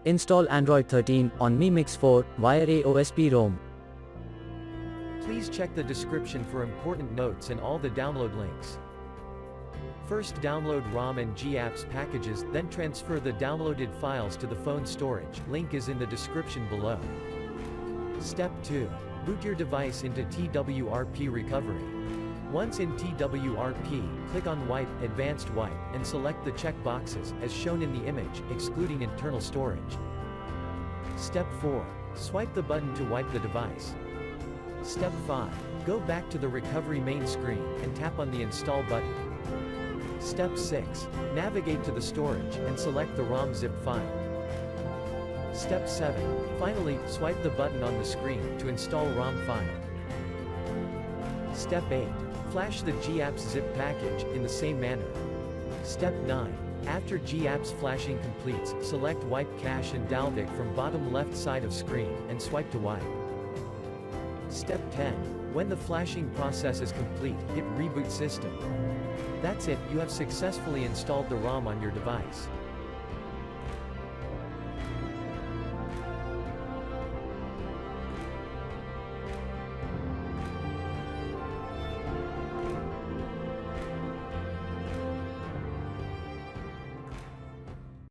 Install Android 13 on Mi Mix 4 via AOSP ROM. Please check the description for important notes and all the download links. First download ROM and GApps packages, then transfer the downloaded files to the phone storage. Link is in the description below. Step 2. Boot your device into TWRP recovery. Once in TWRP, click on Wipe, Advanced Wipe, and select the check boxes, as shown in the image, excluding internal storage. Step 4. Swipe the button to wipe the device. Step 5. Go back to the recovery main screen, and tap on the Install button. Step 6. Navigate to the storage, and select the ROM zip file. Step 7. Finally, swipe the button on the screen, to install ROM file. Step 8. Flash the GApps zip package, in the same manner. Step 9. After GApps flashing completes, select Wipe Cache and Dalvik from bottom left side of screen, and swipe to wipe. Step 10. When the flashing process is complete, hit Reboot System. That's it, you have successfully installed the ROM on your device.